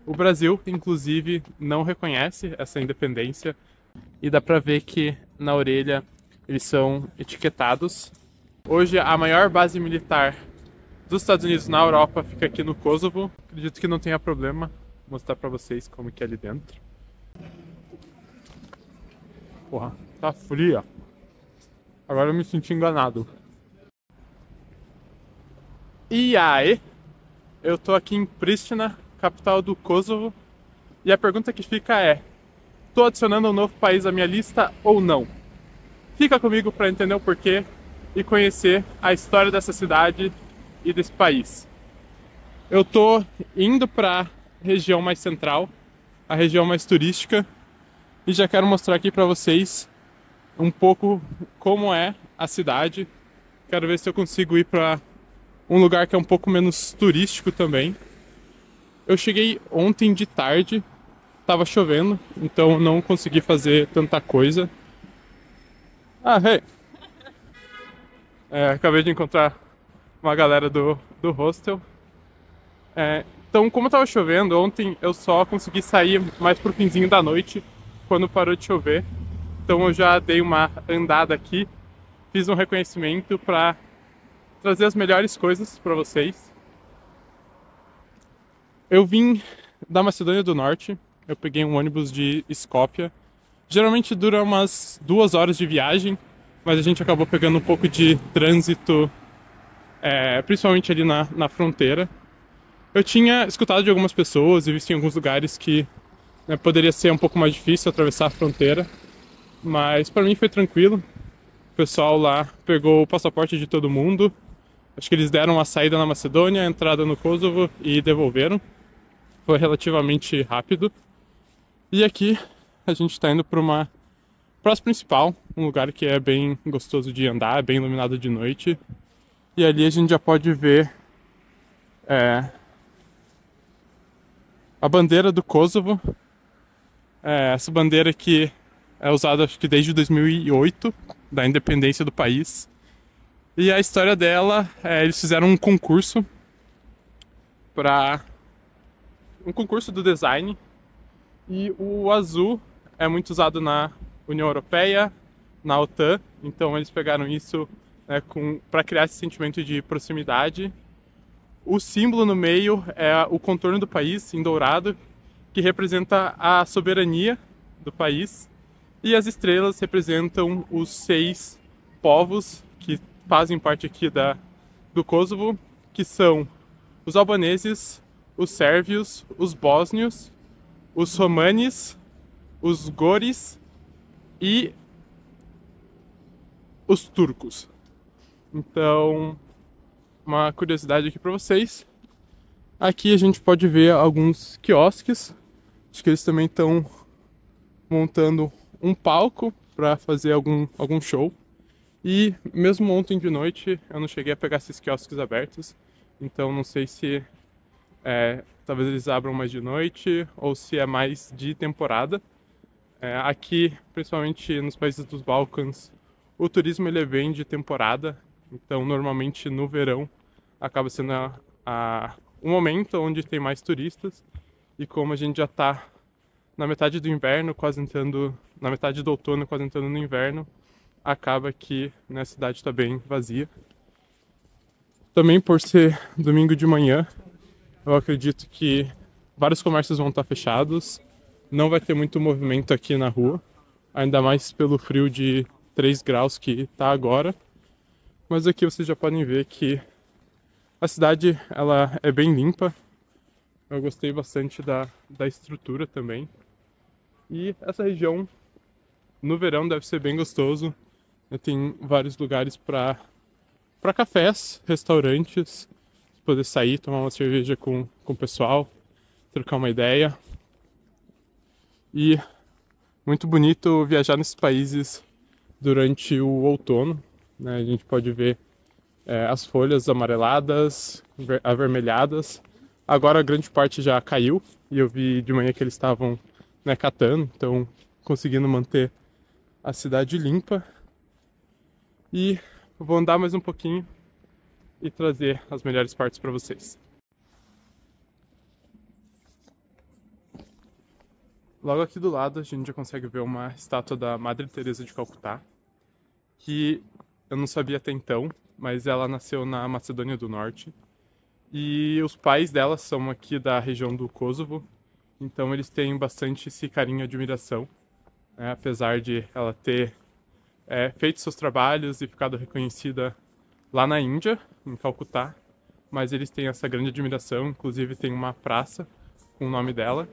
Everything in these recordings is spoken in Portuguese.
O Brasil, inclusive, não reconhece essa independência e dá pra ver que na orelha eles são etiquetados. Hoje, a maior base militar dos Estados Unidos na Europa fica aqui no Kosovo. Acredito que não tenha problema. Vou mostrar pra vocês como que é ali dentro. Porra, tá fria. Agora eu me senti enganado. E aí, eu tô aqui em Pristina, capital do Kosovo. E a pergunta que fica é: tô adicionando um novo país à minha lista ou não? Fica comigo para entender o porquê e conhecer a história dessa cidade e desse país. Eu tô indo para a região mais central, a região mais turística, e já quero mostrar aqui para vocês um pouco como é a cidade. Quero ver se eu consigo ir para um lugar que é um pouco menos turístico também. Eu cheguei ontem de tarde, tava chovendo, então não consegui fazer tanta coisa. Hey! Acabei de encontrar uma galera do hostel. Então, como tava chovendo, ontem eu só consegui sair mais pro finzinho da noite, quando parou de chover. Então eu já dei uma andada aqui, fiz um reconhecimento para trazer as melhores coisas para vocês. Eu vim da Macedônia do Norte, eu peguei um ônibus de Skopje. Geralmente dura umas 2 horas de viagem, mas a gente acabou pegando um pouco de trânsito, principalmente ali na fronteira. Eu tinha escutado de algumas pessoas e visto em alguns lugares que poderia ser um pouco mais difícil atravessar a fronteira, mas para mim foi tranquilo. O pessoal lá pegou o passaporte de todo mundo. Acho que eles deram a saída na Macedônia, a entrada no Kosovo e devolveram. Foi relativamente rápido. E aqui a gente está indo para uma praça principal, um lugar que é bem gostoso de andar, é bem iluminado de noite. E ali a gente já pode ver a bandeira do Kosovo. Essa bandeira que é usada acho que desde 2008, da independência do país. E a história dela, eles fizeram um concurso do design, e o azul é muito usado na União Europeia, na OTAN, então eles pegaram isso para criar esse sentimento de proximidade. O símbolo no meio é o contorno do país, em dourado, que representa a soberania do país, e as estrelas representam os 6 povos que fazem parte aqui do Kosovo, que são os albaneses, os sérvios, os bósnios, os romanes, os gores e os turcos. Então, uma curiosidade aqui para vocês. Aqui a gente pode ver alguns quiosques. Acho que eles também estão montando um palco para fazer algum show. E mesmo ontem de noite eu não cheguei a pegar esses quiosques abertos. Então não sei se talvez eles abram mais de noite ou se é mais de temporada. Aqui, principalmente nos países dos Balcãs, o turismo ele é bem de temporada. Então normalmente no verão acaba sendo um momento onde tem mais turistas. E como a gente já está na metade do inverno, quase entrando na metade do outono, quase entrando no inverno, acaba que a cidade está bem vazia. Também por ser domingo de manhã, eu acredito que vários comércios vão estar fechados, não vai ter muito movimento aqui na rua, ainda mais pelo frio de 3 graus que está agora. Mas aqui vocês já podem ver que a cidade ela é bem limpa. Eu gostei bastante da estrutura também. E essa região no verão deve ser bem gostoso. Tem vários lugares para cafés, restaurantes, poder sair, tomar uma cerveja com o pessoal, trocar uma ideia. E muito bonito viajar nesses países durante o outono, né? A gente pode ver as folhas amareladas, avermelhadas. Agora a grande parte já caiu e eu vi de manhã que eles estavam catando, então conseguindo manter a cidade limpa. E vou andar mais um pouquinho e trazer as melhores partes para vocês. Logo aqui do lado a gente já consegue ver uma estátua da Madre Teresa de Calcutá, que eu não sabia até então, mas ela nasceu na Macedônia do Norte. E os pais dela são aqui da região do Kosovo, então eles têm bastante esse carinho e admiração, né? Apesar de ela ter feito seus trabalhos e ficado reconhecida lá na Índia, em Calcutá, mas eles têm essa grande admiração, inclusive tem uma praça com o nome dela.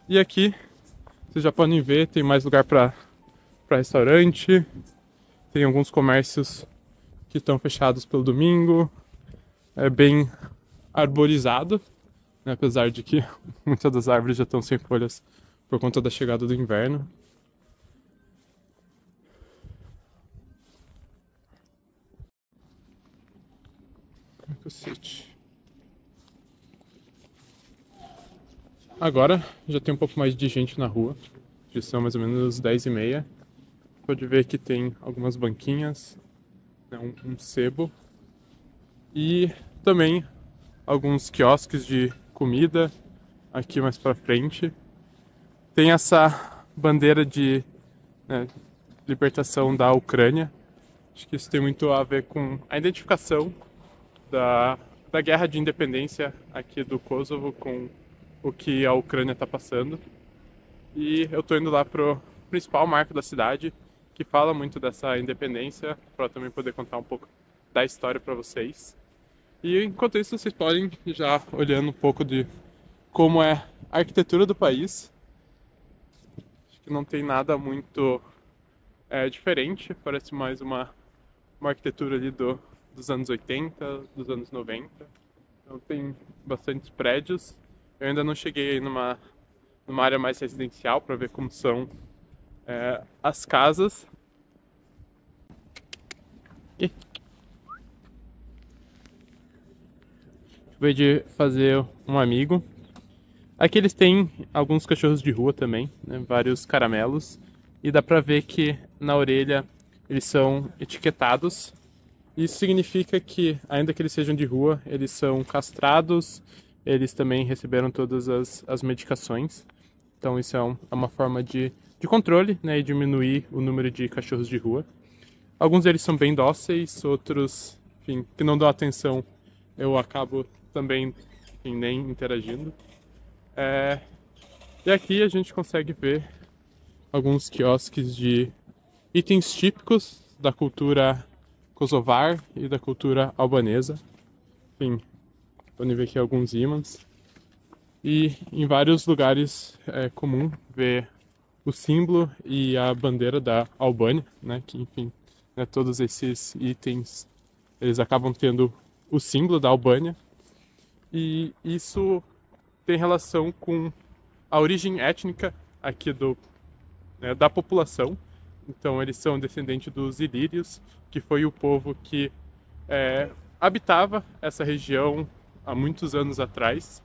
E aqui, vocês já podem ver, tem mais lugar para restaurante, tem alguns comércios que estão fechados pelo domingo, é bem arborizado, né? Apesar de que muitas das árvores já estão sem folhas por conta da chegada do inverno. Agora já tem um pouco mais de gente na rua, já são mais ou menos 10h30. Pode ver que tem algumas banquinhas, né, um sebo e também alguns quiosques de comida aqui mais pra frente. Tem essa bandeira de libertação da Ucrânia. Acho que isso tem muito a ver com a identificação da guerra de independência aqui do Kosovo com o que a Ucrânia está passando. E eu tô indo lá pro principal marco da cidade, que fala muito dessa independência, para também poder contar um pouco da história para vocês. E enquanto isso, vocês podem ir já olhando um pouco de como é a arquitetura do país. Acho que não tem nada muito diferente, parece mais uma arquitetura ali dos anos 80, dos anos 90. Então tem bastantes prédios. Eu ainda não cheguei aí numa área mais residencial para ver como são as casas. Acabei de fazer um amigo. Aqui eles têm alguns cachorros de rua também, né? Vários caramelos. E dá pra ver que na orelha eles são etiquetados. Isso significa que, ainda que eles sejam de rua, eles são castrados. Eles também receberam todas as medicações. Então isso é uma forma de controle, né? E diminuir o número de cachorros de rua. Alguns deles são bem dóceis, outros, enfim, que não dão atenção, eu acabo também, enfim, nem interagindo. E aqui a gente consegue ver alguns quiosques de itens típicos da cultura kosovar e da cultura albanesa. Enfim, podem ver aqui alguns ímãs. E em vários lugares é comum ver o símbolo e a bandeira da Albânia, né? Que, enfim, né, todos esses itens, eles acabam tendo o símbolo da Albânia. E isso tem relação com a origem étnica aqui da população. Então eles são descendentes dos ilírios, que foi o povo que habitava essa região há muitos anos atrás.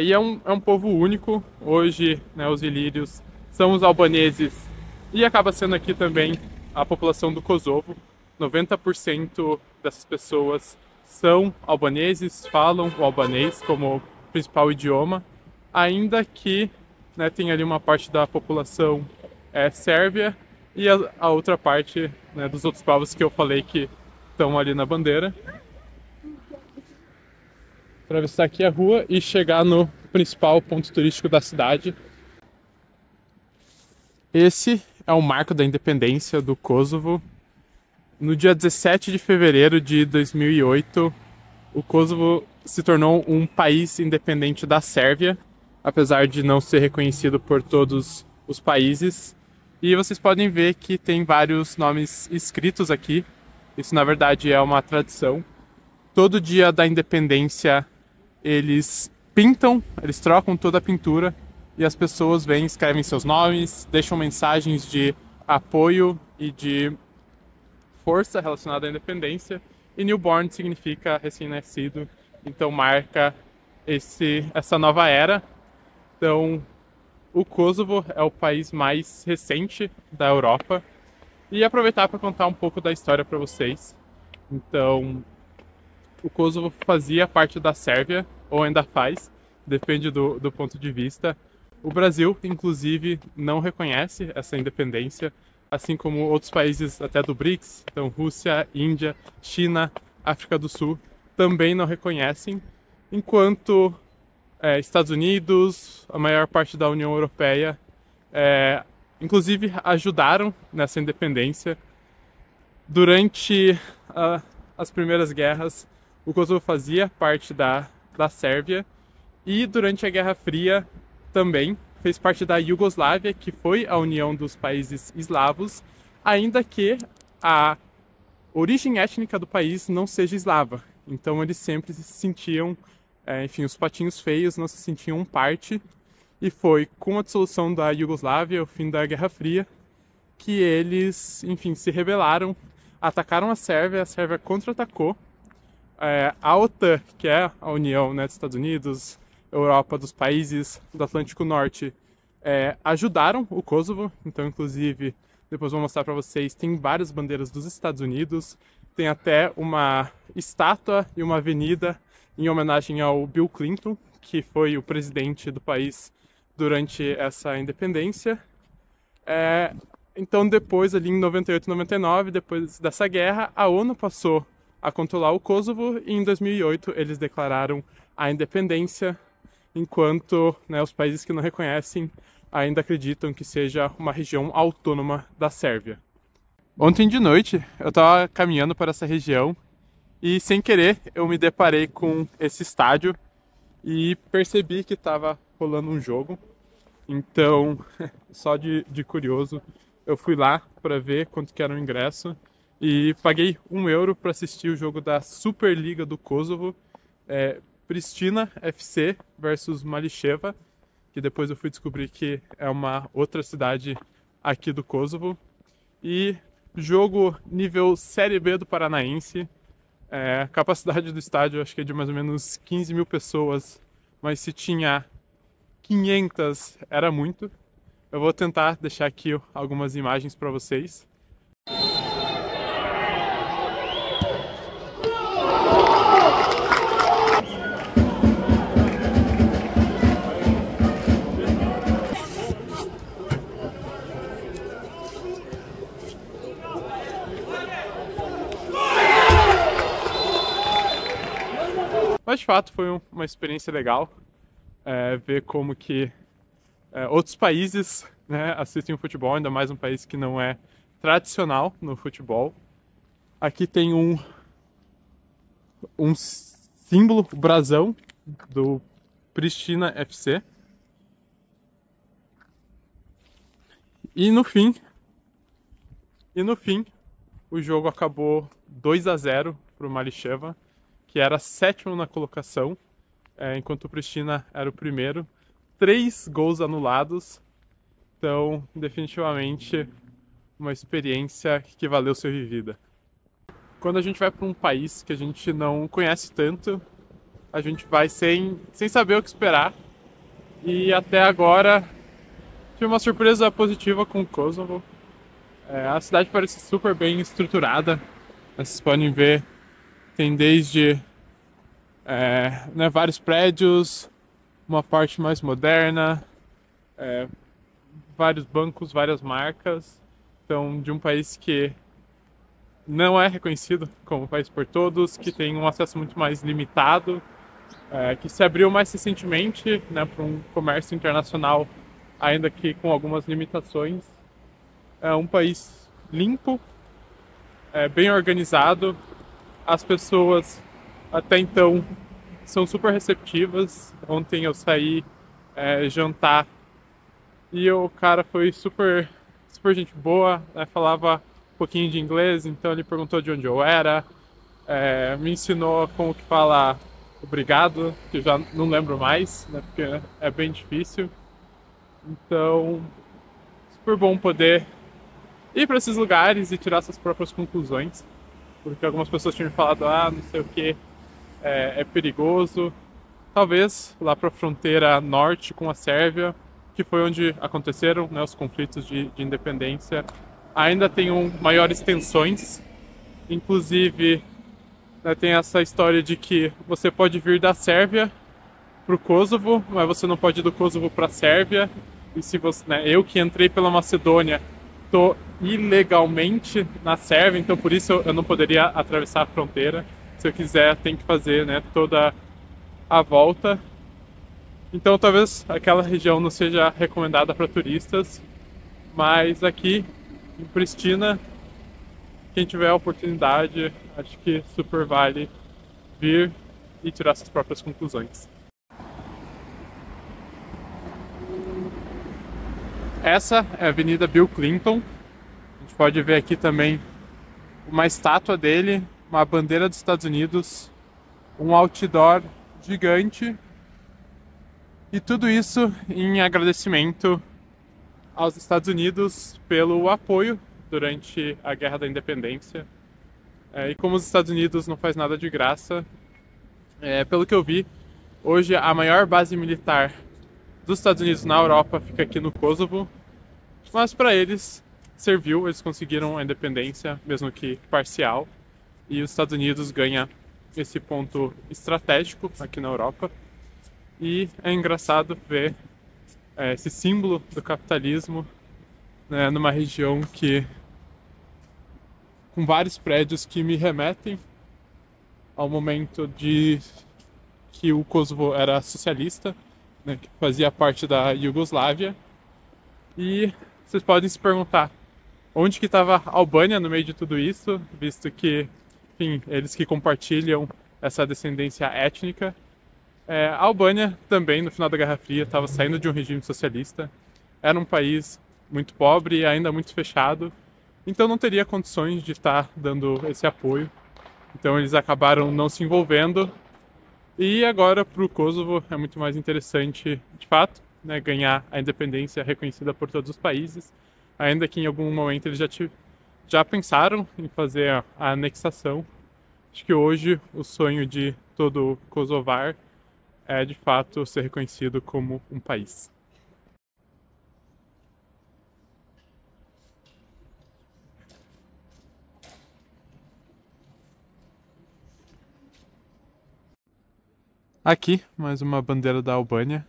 E é um povo único. Hoje, né, os ilírios são os albaneses e acaba sendo aqui também a população do Kosovo. 90% dessas pessoas são albaneses, falam o albanês como principal idioma, ainda que, né, tem ali uma parte da população sérvia e a outra parte, né, dos outros povos que eu falei que estão ali na bandeira. Atravessar aqui a rua e chegar no principal ponto turístico da cidade. Esse é o marco da independência do Kosovo. No dia 17 de fevereiro de 2008, o Kosovo se tornou um país independente da Sérvia, apesar de não ser reconhecido por todos os países. E vocês podem ver que tem vários nomes escritos aqui. Isso, na verdade, é uma tradição. Todo dia da independência, eles pintam, eles trocam toda a pintura e as pessoas vêm, escrevem seus nomes, deixam mensagens de apoio e de força relacionada à independência. E newborn significa recém-nascido, então marca essa nova era. Então, o Kosovo é o país mais recente da Europa. E aproveitar para contar um pouco da história para vocês. Então, o Kosovo fazia parte da Sérvia, ou ainda faz, depende do ponto de vista. O Brasil, inclusive, não reconhece essa independência, assim como outros países até do BRICS, então Rússia, Índia, China, África do Sul, também não reconhecem, enquanto Estados Unidos, a maior parte da União Europeia, inclusive ajudaram nessa independência. Durante as primeiras guerras, o Kosovo fazia parte da Sérvia, e durante a Guerra Fria também fez parte da Iugoslávia, que foi a união dos países eslavos, ainda que a origem étnica do país não seja eslava. Então eles sempre se sentiam, enfim, os patinhos feios não se sentiam parte, e foi com a dissolução da Iugoslávia, o fim da Guerra Fria, que eles, enfim, se rebelaram, atacaram a Sérvia contra-atacou. A OTAN, que é a união, né, dos Estados Unidos, Europa, dos países do Atlântico Norte, ajudaram o Kosovo. Então, inclusive, depois vou mostrar para vocês, tem várias bandeiras dos Estados Unidos, tem até uma estátua e uma avenida em homenagem ao Bill Clinton, que foi o presidente do país durante essa independência. Então, depois, ali em 98 e 99, depois dessa guerra, a ONU passou a controlar o Kosovo, e em 2008 eles declararam a independência, enquanto, né, os países que não reconhecem ainda acreditam que seja uma região autônoma da Sérvia. Ontem de noite eu estava caminhando para essa região e, sem querer, eu me deparei com esse estádio e percebi que estava rolando um jogo. Então, só de curioso, eu fui lá para ver quanto que era o ingresso e paguei €1 para assistir o jogo da Superliga do Kosovo, Pristina FC versus Mališeva, que depois eu fui descobrir que é uma outra cidade aqui do Kosovo. E jogo nível Série B do Paranaense. A capacidade do estádio acho que é de mais ou menos 15 mil pessoas, mas se tinha 500 era muito. Eu vou tentar deixar aqui algumas imagens para vocês. Mas de fato foi uma experiência legal, ver como que outros países, né, assistem o futebol, ainda mais um país que não é tradicional no futebol. Aqui tem um símbolo, o brasão do Pristina FC. E no fim, o jogo acabou 2-0 para o Mališeva, que era sétimo na colocação, enquanto o Pristina era o primeiro. 3 gols anulados, então definitivamente uma experiência que valeu ser vivida. Quando a gente vai para um país que a gente não conhece tanto, a gente vai sem saber o que esperar, e até agora tive uma surpresa positiva com o Kosovo. A cidade parece super bem estruturada, vocês podem ver, tem desde né, vários prédios, uma parte mais moderna, vários bancos, várias marcas. Então, de um país que não é reconhecido como país por todos, que tem um acesso muito mais limitado, que se abriu mais recentemente, né, para um comércio internacional, ainda que com algumas limitações. É um país limpo, bem organizado. As pessoas até então são super receptivas. Ontem eu saí jantar e o cara foi super gente boa, né? Falava um pouquinho de inglês, então ele perguntou de onde eu era, me ensinou como que fala obrigado, que eu já não lembro mais, né? Porque é bem difícil. Então, super bom poder ir para esses lugares e tirar suas próprias conclusões, porque algumas pessoas tinham me falado, não sei o que, é perigoso. Talvez lá para a fronteira norte com a Sérvia, que foi onde aconteceram, né, os conflitos de independência, ainda tenham maiores tensões. Inclusive, né, tem essa história de que você pode vir da Sérvia pro Kosovo, mas você não pode ir do Kosovo para a Sérvia. E se você, né, eu que entrei pela Macedônia, tô ilegalmente na Sérvia, então por isso eu não poderia atravessar a fronteira. Se eu quiser, tem que fazer, né, toda a volta. Então talvez aquela região não seja recomendada para turistas, mas aqui em Pristina, quem tiver a oportunidade, acho que super vale vir e tirar suas próprias conclusões. Essa é a Avenida Bill Clinton. A gente pode ver aqui também uma estátua dele, uma bandeira dos Estados Unidos, um outdoor gigante. E tudo isso em agradecimento aos Estados Unidos pelo apoio durante a Guerra da Independência. E como os Estados Unidos não faz nada de graça, pelo que eu vi, hoje a maior base militar dos Estados Unidos na Europa fica aqui no Kosovo, mas para eles serviu, eles conseguiram a independência, mesmo que parcial, e os Estados Unidos ganham esse ponto estratégico aqui na Europa. E é engraçado ver esse símbolo do capitalismo, né, numa região com vários prédios que me remetem ao momento de que o Kosovo era socialista, né, que fazia parte da Iugoslávia. E vocês podem se perguntar onde que estava a Albânia no meio de tudo isso, visto que, enfim, eles que compartilham essa descendência étnica. A Albânia também, no final da Guerra Fria, estava saindo de um regime socialista. Era um país muito pobre e ainda muito fechado, então não teria condições de estar dando esse apoio. Então eles acabaram não se envolvendo. E agora, para o Kosovo, é muito mais interessante, de fato, né, ganhar a independência reconhecida por todos os países, ainda que em algum momento eles já pensaram em fazer a anexação. Acho que hoje o sonho de todo kosovar é de fato ser reconhecido como um país. Aqui, mais uma bandeira da Albânia.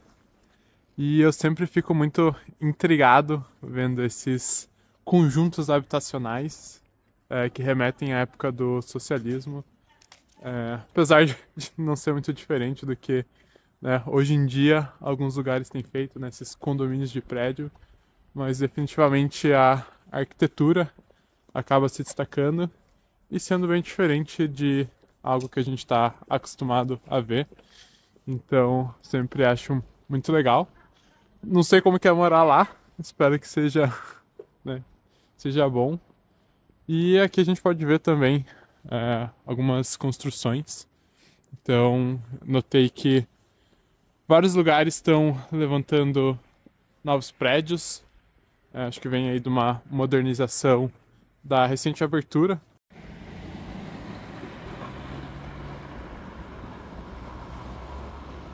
E eu sempre fico muito intrigado vendo esses conjuntos habitacionais que remetem à época do socialismo. Apesar de não ser muito diferente do que, né, hoje em dia alguns lugares têm feito, né, esses condomínios de prédio, mas definitivamente a arquitetura acaba se destacando e sendo bem diferente de algo que a gente está acostumado a ver. Então sempre acho muito legal. Não sei como que é morar lá, espero que seja, né, seja bom. E aqui a gente pode ver também algumas construções. Então notei que vários lugares estão levantando novos prédios. Acho que vem aí de uma modernização da recente abertura.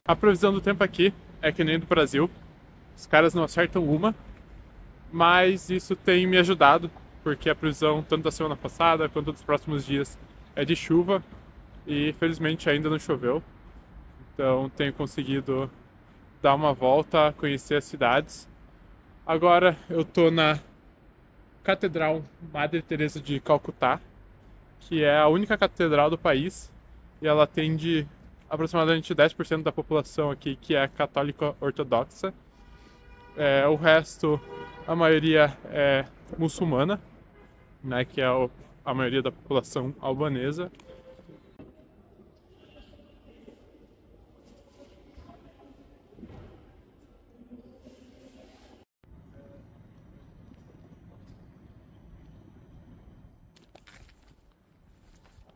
A previsão do tempo aqui é que nem do Brasil. Os caras não acertam uma, mas isso tem me ajudado, porque a previsão tanto da semana passada quanto dos próximos dias é de chuva e felizmente ainda não choveu. Então tenho conseguido dar uma volta, conhecer as cidades. Agora eu tô na Catedral Madre Teresa de Calcutá, que é a única catedral do país e ela atende aproximadamente 10% da população aqui que é católica ortodoxa. O resto, a maioria é muçulmana, né, que é a maioria da população albanesa.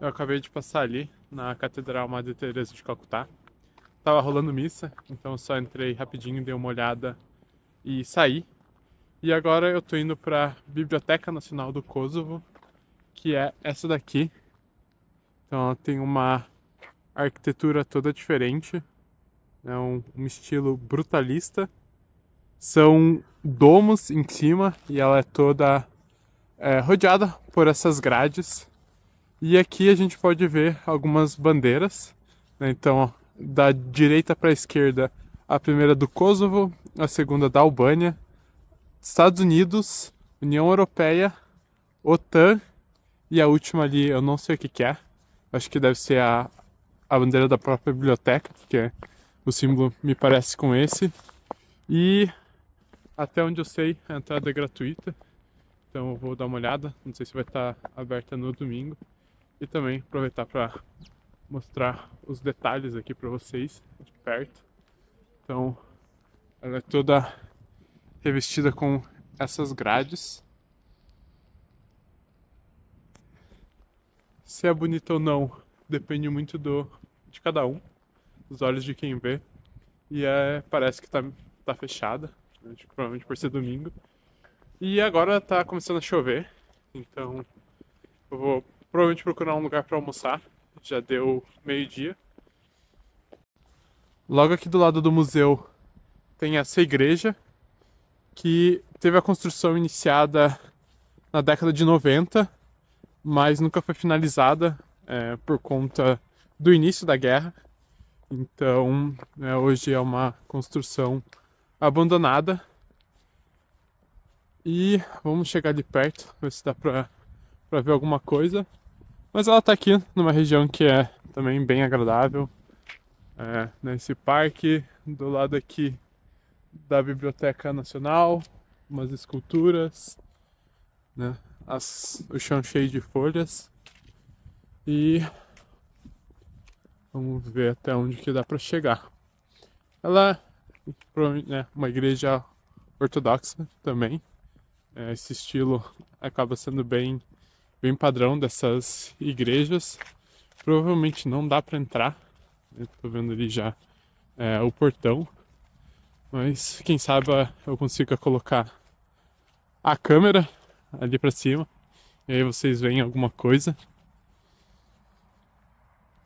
Eu acabei de passar ali na Catedral Madre Teresa de Calcutá. Tava rolando missa, então eu só entrei rapidinho, dei uma olhada e saí. E agora eu tô indo para a Biblioteca Nacional do Kosovo, que é essa daqui. Então ela tem uma arquitetura toda diferente, é um estilo brutalista. São domos em cima e ela é toda rodeada por essas grades. E aqui a gente pode ver algumas bandeiras, né? Então da direita para a esquerda, a primeira do Kosovo, a segunda da Albânia, Estados Unidos, União Europeia, OTAN e a última ali, eu não sei o que que é. Acho que deve ser a bandeira da própria biblioteca, porque o símbolo me parece com esse. E até onde eu sei, a entrada é gratuita. Então eu vou dar uma olhada, não sei se vai estar aberta no domingo. E também aproveitar para mostrar os detalhes aqui para vocês, de perto. Então, ela é toda revestida com essas grades. Se é bonita ou não, depende muito de cada um, dos olhos de quem vê. E parece que tá fechada, né, provavelmente por ser domingo. E agora tá começando a chover, então eu vou provavelmente procurar um lugar para almoçar. Já deu meio-dia. Logo aqui do lado do museu tem essa igreja que teve a construção iniciada na década de 90, mas nunca foi finalizada por conta do início da guerra. Então, hoje é uma construção abandonada. E vamos chegar ali perto, ver se dá pra ver alguma coisa. Mas ela tá aqui numa região que é também bem agradável. Nesse parque, do lado aqui da Biblioteca Nacional, umas esculturas, né? O chão cheio de folhas. E vamos ver até onde que dá pra chegar. Ela é uma igreja ortodoxa também. Esse estilo acaba sendo bem padrão dessas igrejas. Provavelmente não dá pra entrar. Tô vendo ali já o portão. Mas quem sabe eu consiga colocar a câmera ali pra cima. E aí vocês veem alguma coisa.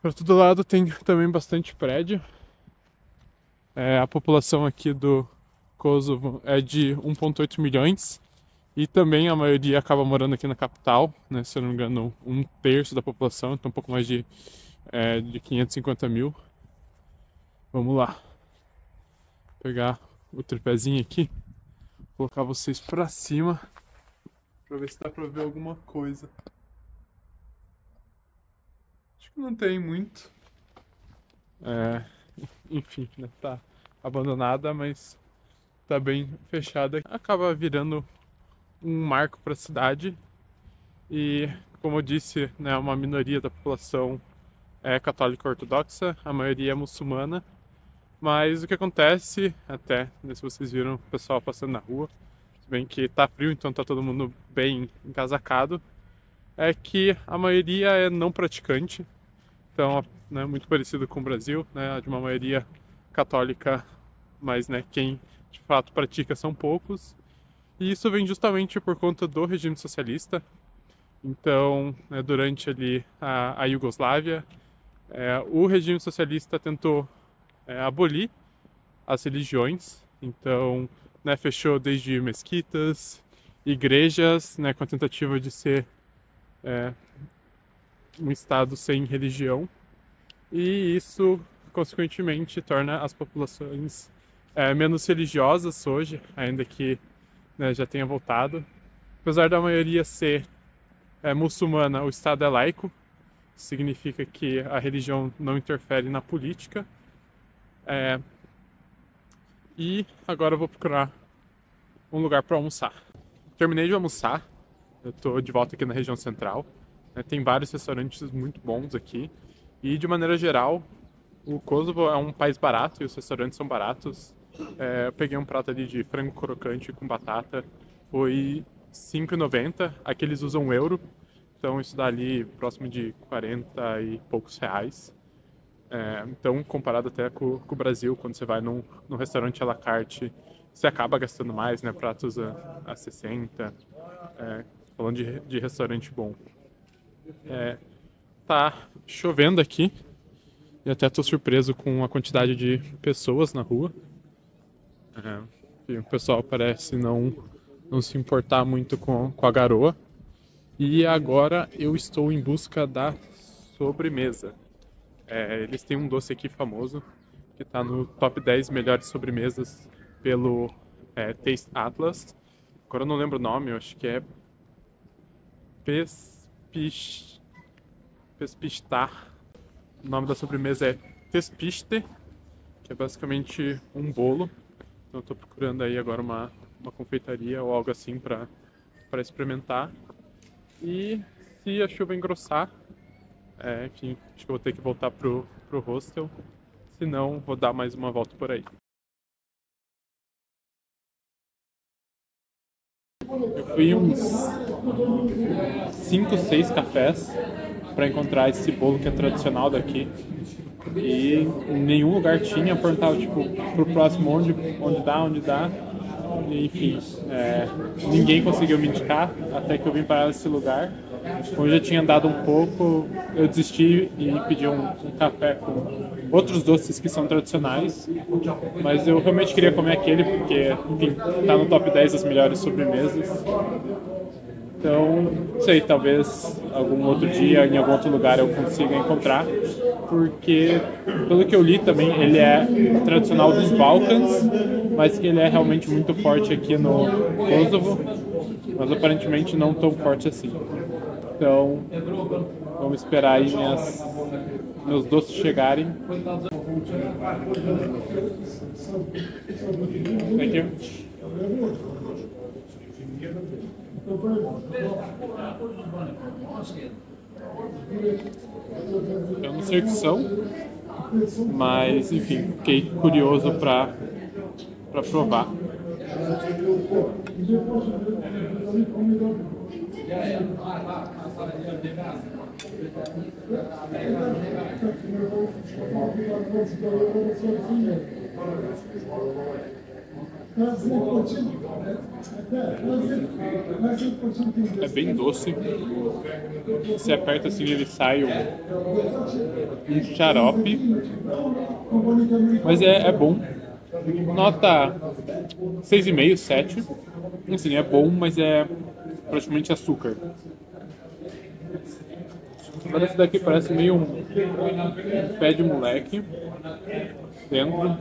Para todo lado tem também bastante prédio. A população aqui do Kosovo é de 1,8 milhões. E também a maioria acaba morando aqui na capital, né? Se eu não me engano, 1/3 da população, então um pouco mais de 550 mil. Vamos lá. Pegar o tripézinho aqui, colocar vocês pra cima, pra ver se dá pra ver alguma coisa. Acho que não tem muito. Enfim, né? Tá abandonada, mas tá bem fechada. Acaba virando um marco para a cidade e, como eu disse, né, uma minoria da população é católica ortodoxa, a maioria é muçulmana, mas o que acontece, até, né, se vocês viram o pessoal passando na rua, se bem que tá frio, então tá todo mundo bem encasacado, é que a maioria é não praticante, então, né, muito parecido com o Brasil, né, de uma maioria católica, mas, né, quem de fato pratica são poucos. E isso vem justamente por conta do regime socialista. Então, né, durante ali a Iugoslávia, o regime socialista tentou abolir as religiões. Então, né, fechou desde mesquitas, igrejas, né, com a tentativa de ser um estado sem religião. E isso, consequentemente, torna as populações menos religiosas hoje, ainda que, né, já tenha voltado. Apesar da maioria ser muçulmana, o Estado é laico. Significa que a religião não interfere na política. E agora eu vou procurar um lugar para almoçar. Terminei de almoçar, eu tô de volta aqui na região central. Tem vários restaurantes muito bons aqui. E de maneira geral, o Kosovo é um país barato e os restaurantes são baratos. Eu peguei um prato ali de frango crocante com batata, foi R$5,90. Aqui eles usam euro, então isso dá ali próximo de 40 e poucos reais. Então, comparado até com o Brasil, quando você vai num restaurante à la carte, você acaba gastando mais, né? Pratos a 60, falando de restaurante bom. Tá chovendo aqui, e até tô surpreso com a quantidade de pessoas na rua. O pessoal parece não se importar muito com a garoa. E agora eu estou em busca da sobremesa. Eles têm um doce aqui famoso, que está no top 10 melhores sobremesas pelo Taste Atlas. Agora eu não lembro o nome, eu acho que é Pespistar. O nome da sobremesa é Tespiste, que é basicamente um bolo. Então eu tô procurando aí agora uma confeitaria ou algo assim para experimentar. E se a chuva engrossar, enfim, acho que eu vou ter que voltar pro hostel. Se não, vou dar mais uma volta por aí. Eu fui em uns 5, 6 cafés para encontrar esse bolo que é tradicional daqui. E em nenhum lugar tinha, eu perguntava tipo, pro próximo onde dá. E, enfim, ninguém conseguiu me indicar até que eu vim parar nesse lugar. Como eu já tinha andado um pouco, eu desisti e pedi um café com outros doces que são tradicionais. Mas eu realmente queria comer aquele porque, enfim, tá no top 10 das melhores sobremesas. Então, não sei, talvez algum outro dia, em algum outro lugar eu consiga encontrar, porque, pelo que eu li também, ele é tradicional dos Balcãs, mas que ele é realmente muito forte aqui no Kosovo, mas aparentemente não tão forte assim. Então, vamos esperar aí meus doces chegarem. Thank you. Eu não sei o que são, mas enfim, fiquei curioso para provar. É bem doce. Você aperta assim, ele sai um xarope. Mas é bom. Nota 6,5, 7. Assim, é bom, mas é praticamente açúcar. Agora esse daqui parece meio um pé de moleque dentro.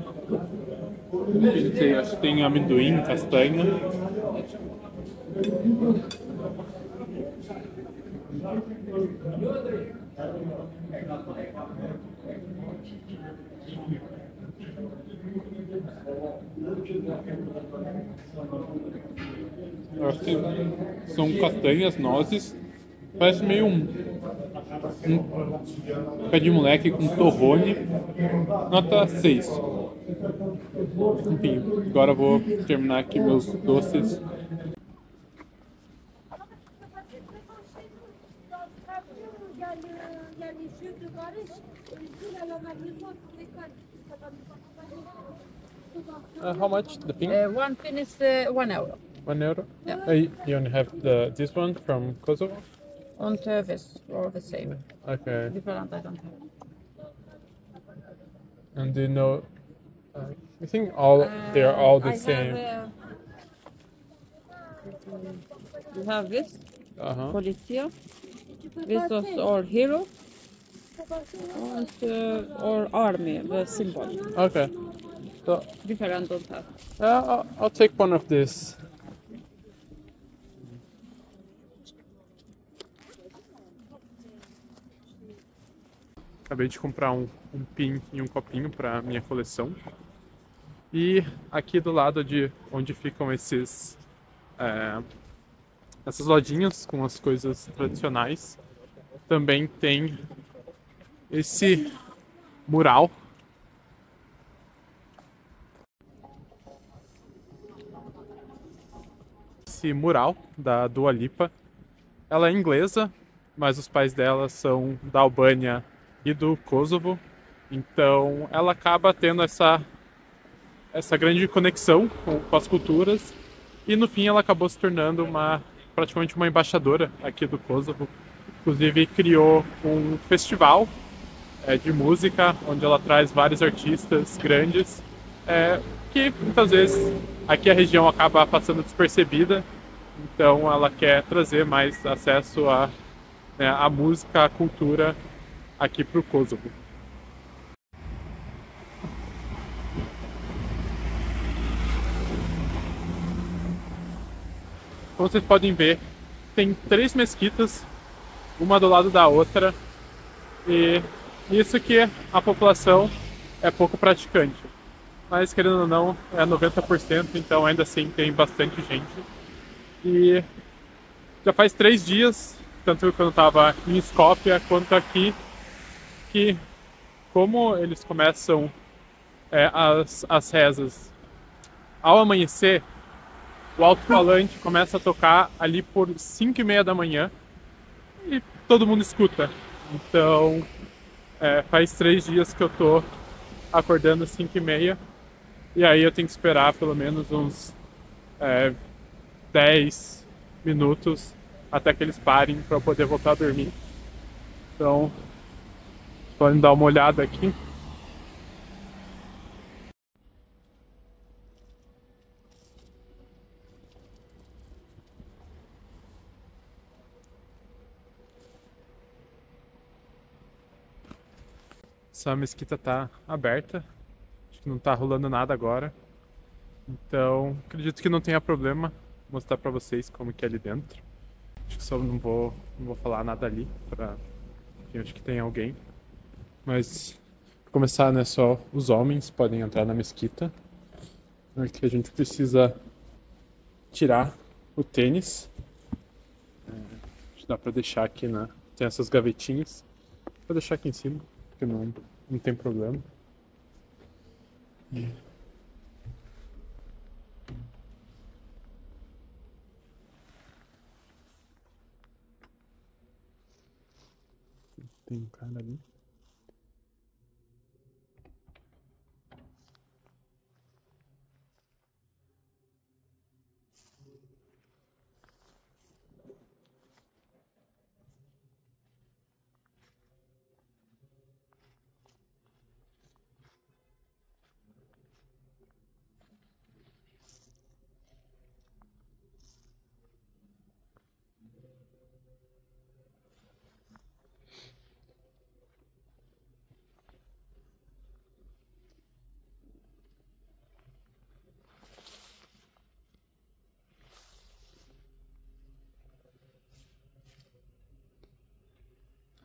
Não sei, acho que tem amendoim, castanha. Eu acho que são castanhas, nozes. Parece meio um pé de moleque com torrone. Nota 6. Enfim, agora eu vou terminar aqui meus doces. How much the pin? One pin is €1. €1? Yeah. You only have this one from Kosovo? On service or the same. Okay. Different I don't have. And do you know? I think they are all the same. You have this, Uh-huh. Policia. This was our hero. And our army, the symbol. Okay. So Different don't have. I'll take one of these. Acabei de comprar um pin e um copinho para minha coleção. E aqui do lado de onde ficam essas lojinhas com as coisas tradicionais, também tem esse mural. Esse mural da Dua Lipa. Ela é inglesa, mas os pais dela são da Albânia e do Kosovo. Então ela acaba tendo essa grande conexão com as culturas. E no fim ela acabou se tornando praticamente uma embaixadora aqui do Kosovo. Inclusive criou um festival de música, onde ela traz vários artistas grandes, que muitas vezes aqui a região acaba passando despercebida, então ela quer trazer mais acesso à música, à cultura aqui para o Kosovo. como vocês podem ver, tem 3 mesquitas, uma do lado da outra, e isso que a população é pouco praticante. Mas querendo ou não, é 90%, então ainda assim tem bastante gente. E já faz 3 dias, tanto quando eu estava em Skopje quanto aqui, que como eles começam as rezas ao amanhecer, o alto-falante começa a tocar ali por 5h30 da manhã e todo mundo escuta. Então, faz 3 dias que eu tô acordando às 5h30 e aí eu tenho que esperar pelo menos uns 10 minutos até que eles parem para eu poder voltar a dormir. Então, podem dar uma olhada aqui. Essa mesquita tá aberta, acho que não tá rolando nada agora, então acredito que não tenha problema mostrar pra vocês como que é ali dentro. Acho que só não vou falar nada ali, porque acho que tem alguém. Mas pra começar, né, só os homens podem entrar na mesquita. Aqui a gente precisa tirar o tênis. Acho que dá pra deixar aqui tem essas gavetinhas. Vou deixar aqui em cima, porque não tem problema. Tem um cara ali.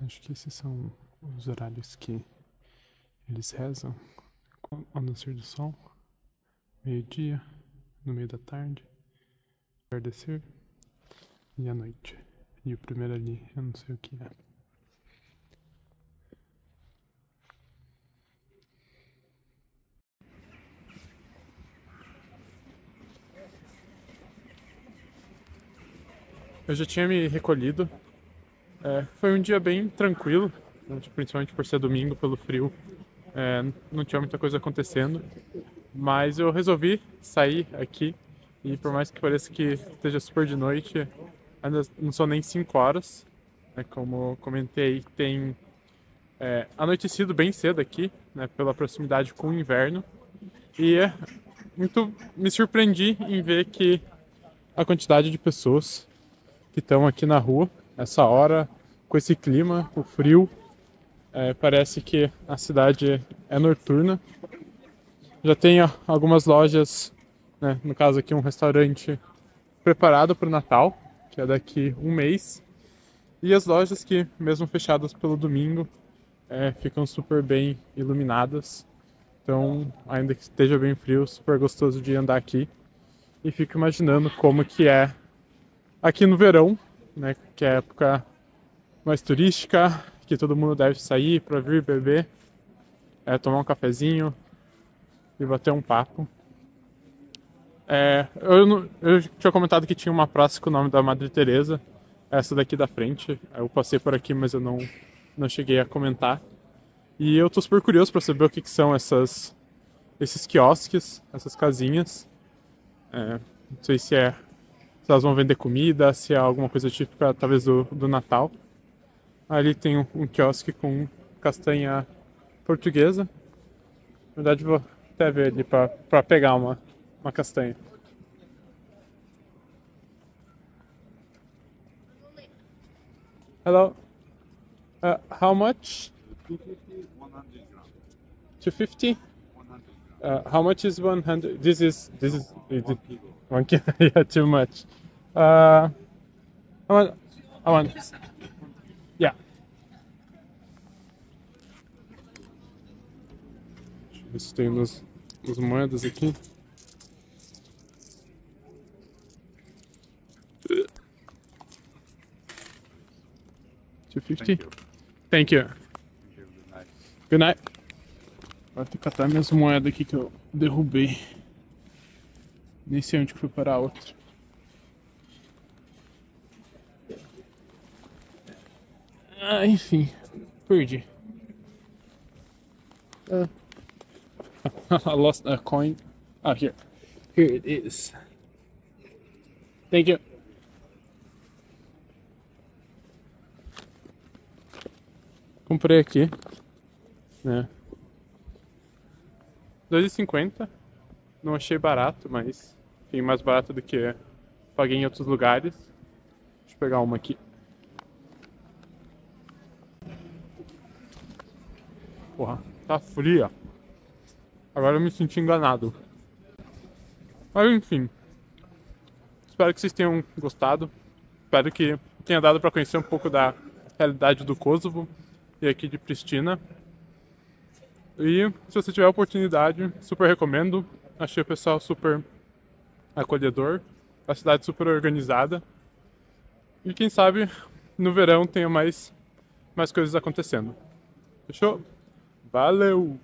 Acho que esses são os horários que eles rezam ao nascer do sol, meio-dia, no meio da tarde, entardecer e à noite. E o primeiro ali, eu não sei o que é. Eu já tinha me recolhido. Foi um dia bem tranquilo, principalmente por ser domingo, pelo frio. Não tinha muita coisa acontecendo, mas eu resolvi sair aqui e por mais que pareça que esteja super de noite, ainda não são nem 5 horas. Como eu comentei, tem anoitecido bem cedo aqui, né, pela proximidade com o inverno. E me surpreendi em ver que a quantidade de pessoas que estão aqui na rua, essa hora, com esse clima, o frio, parece que a cidade é noturna. Já tem algumas lojas, né, no caso aqui um restaurante preparado para o Natal, que é daqui um mês. E as lojas que, mesmo fechadas pelo domingo, ficam super bem iluminadas. Então, ainda que esteja bem frio, super gostoso de andar aqui. E fico imaginando como que é aqui no verão, né, que é a época mais turística, que todo mundo deve sair para vir beber, tomar um cafezinho e bater um papo. Eu tinha comentado que tinha uma praça com o nome da Madre Teresa, essa daqui da frente. Eu passei por aqui, mas eu não cheguei a comentar. E eu tô super curioso para saber o que são esses quiosques, essas casinhas. Não sei se elas vão vender comida, se é alguma coisa típica, talvez do Natal. Ali tem um quiosque com castanha portuguesa. Na verdade, vou até ver ali para pegar uma castanha. Hello. How much? 250, 100 grams. 250? 100 grams. How much is 100? This is 1 kilo. 1 kilo. Yeah, too much. I want. Yeah. Deixa eu ver se tem umas moedas aqui. $2.50. Thank you. Good night. Vou ter que catar minhas moedas aqui que eu derrubei. Nem sei onde que foi parar a outra. Ah, enfim. Perdi. I lost a coin. Ah, here. Here it is. Thank you. Comprei aqui, né? R$2,50. Não achei barato, mas enfim, mais barato do que paguei em outros lugares. Deixa eu pegar uma aqui. Porra, tá fria. Agora eu me senti enganado. Mas enfim. Espero que vocês tenham gostado. Espero que tenha dado pra conhecer um pouco da realidade do Kosovo e aqui de Pristina. E se você tiver a oportunidade, super recomendo. Achei o pessoal super acolhedor, a cidade super organizada. E quem sabe no verão tenha mais coisas acontecendo. Fechou? Valeu!